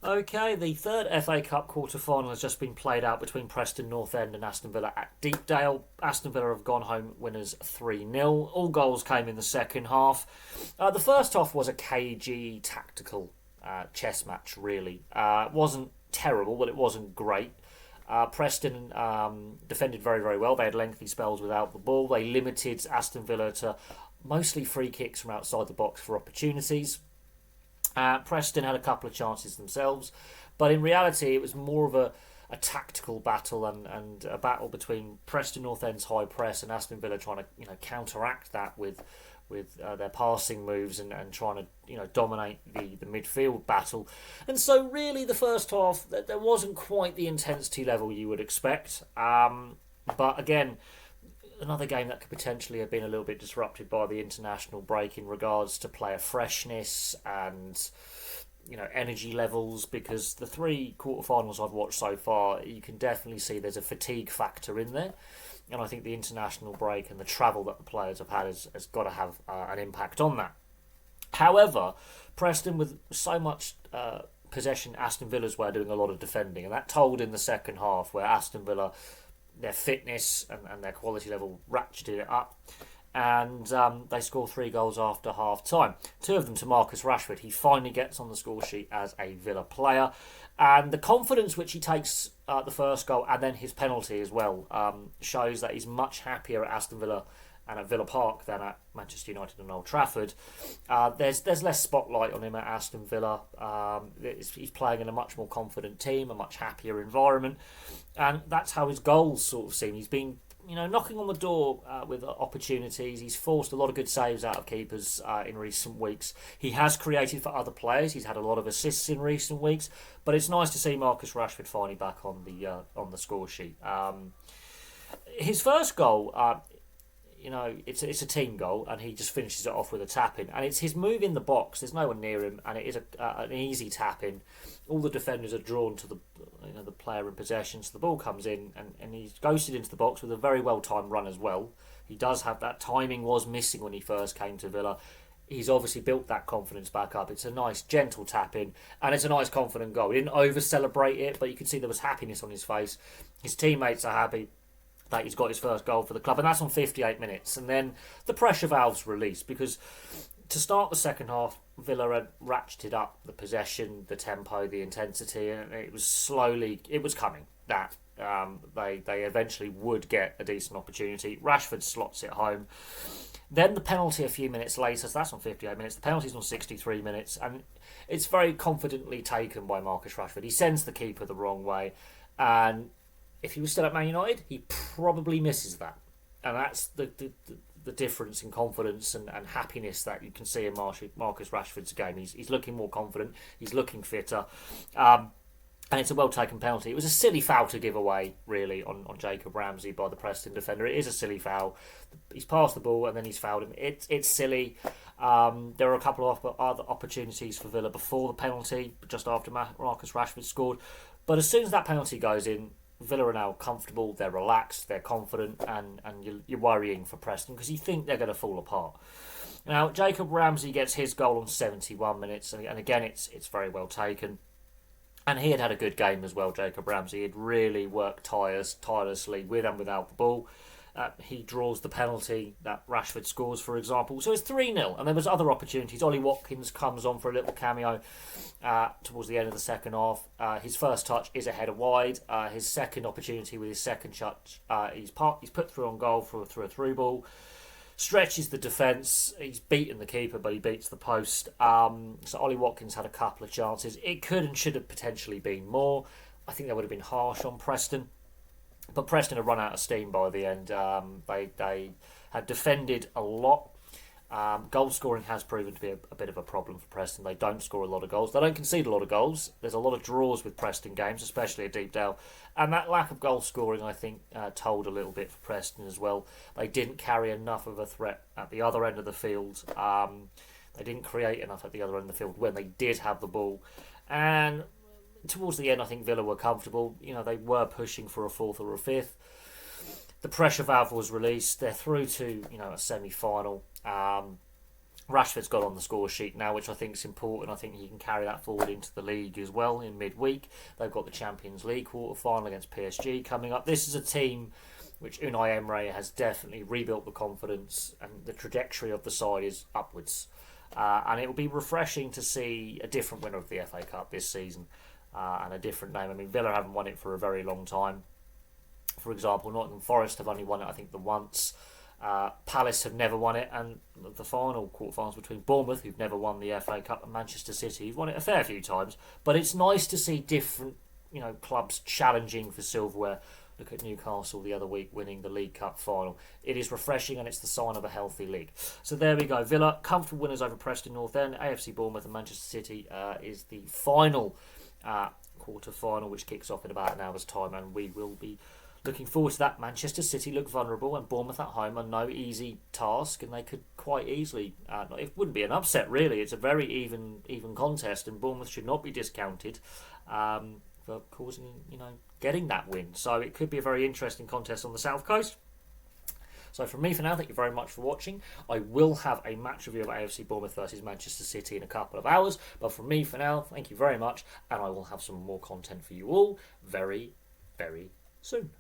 Okay, the third FA Cup quarter-final has just been played out between Preston North End and Aston Villa at Deepdale. Aston Villa have gone home winners 3-0. All goals came in the second half. The first half was a cagey, tactical chess match, really. It wasn't terrible, but it wasn't great. Preston defended very, very well. They had lengthy spells without the ball. They limited Aston Villa to mostly free kicks from outside the box for opportunities. Preston had a couple of chances themselves, but in reality it was more of a tactical battle and a battle between Preston North End's high press and Aston Villa trying to counteract that with their passing moves and trying to dominate the midfield battle. And so really the first half there wasn't quite the intensity level you would expect, but again, another game that could potentially have been a little bit disrupted by the international break in regards to player freshness and energy levels, because the three quarterfinals I've watched so far, you can definitely see there's a fatigue factor in there, and I think the international break and the travel that the players have had has got to have an impact on that. However, Preston, with so much possession, Aston Villa's were doing a lot of defending, and that told in the second half, where Aston Villa, their fitness and their quality level ratcheted it up, and they score 3 goals after half time. 2 of them to Marcus Rashford. He finally gets on the score sheet as a Villa player, and the confidence which he takes the first goal and then his penalty as well shows that he's much happier at Aston Villa and at Villa Park than at Manchester United and Old Trafford. There's less spotlight on him at Aston Villa. He's playing in a much more confident team, a much happier environment, and that's how his goals sort of seem. He's been knocking on the door with opportunities. He's forced a lot of good saves out of keepers in recent weeks. He has created for other players. He's had a lot of assists in recent weeks, but it's nice to see Marcus Rashford finally back on the score sheet. His first goal, it's a team goal, and he just finishes it off with a tap in, and it's his move in the box. There's no one near him, and it is an easy tap in. All the defenders are drawn to the player in possession, so the ball comes in, and he's ghosted into the box with a very well timed run as well. He does have that timing, was missing when he first came to Villa. He's obviously built that confidence back up. It's a nice gentle tap in, and it's a nice confident goal. He didn't over celebrate it, but you could see there was happiness on his face. His teammates are happy that he's got his first goal for the club, and that's on 58 minutes. And then the pressure valve's released, because to start the second half, Villa had ratcheted up the possession, the tempo, the intensity, and it was coming that they eventually would get a decent opportunity. Rashford slots it home. Then the penalty a few minutes later, so that's on 58 minutes. The penalty's on 63 minutes, and it's very confidently taken by Marcus Rashford. He sends the keeper the wrong way, and if he was still at Man United, he probably misses that. And that's the difference in confidence and happiness that you can see in Marcus Rashford's game. He's looking more confident. He's looking fitter. And it's a well-taken penalty. It was a silly foul to give away, really, on Jacob Ramsey by the Preston defender. It is a silly foul. He's passed the ball and then he's fouled him. It's silly. There were a couple of other opportunities for Villa before the penalty, just after Marcus Rashford scored. But as soon as that penalty goes in, Villa are now comfortable, they're relaxed, they're confident, and you're worrying for Preston because you think they're going to fall apart. Now, Jacob Ramsey gets his goal on 71 minutes, and again, it's very well taken. And he had a good game as well, Jacob Ramsey. He'd really worked tirelessly with and without the ball. He draws the penalty that Rashford scores, for example. So it's 3-0, and there was other opportunities. Ollie Watkins comes on for a little cameo towards the end of the second half. His first touch is a header wide. His second opportunity with his second touch, he's put through on goal through a through ball. Stretches the defence. He's beaten the keeper, but he beats the post. So Ollie Watkins had a couple of chances. It could and should have potentially been more. I think that would have been harsh on Preston. But Preston had run out of steam by the end. They had defended a lot. Goal scoring has proven to be a bit of a problem for Preston. They don't score a lot of goals. They don't concede a lot of goals. There's a lot of draws with Preston games, especially at Deepdale. And that lack of goal scoring, I think, told a little bit for Preston as well. They didn't carry enough of a threat at the other end of the field. They didn't create enough at the other end of the field when they did have the ball. And towards the end, I think Villa were comfortable. They were pushing for a fourth or a fifth. The pressure valve was released. They're through to a semi-final. Rashford's got on the score sheet now, which I think is important. I think he can carry that forward into the league as well in midweek. They've got the Champions League quarter-final against PSG coming up. This is a team which Unai Emery has definitely rebuilt the confidence, and the trajectory of the side is upwards. And it will be refreshing to see a different winner of the FA Cup this season, and a different name. I mean, Villa haven't won it for a very long time. For example, Nottingham Forest have only won it, I think, the once. Palace have never won it, and the final quarterfinals between Bournemouth, who've never won the FA Cup, and Manchester City, who've won it a fair few times. But it's nice to see different, clubs challenging for silverware. Look at Newcastle the other week winning the League Cup final. It is refreshing, and it's the sign of a healthy league. So there we go. Villa, comfortable winners over Preston North End. AFC Bournemouth and Manchester City is the final quarter-final, which kicks off in about an hour's time, and we will be looking forward to that. Manchester City look vulnerable, and Bournemouth at home are no easy task, and they could quite easily... it wouldn't be an upset, really. It's a very even contest, and Bournemouth should not be discounted for causing, getting that win. So it could be a very interesting contest on the South Coast. So from me for now, thank you very much for watching. I will have a match review of AFC Bournemouth versus Manchester City in a couple of hours. But from me for now, thank you very much, and I will have some more content for you all very, very soon.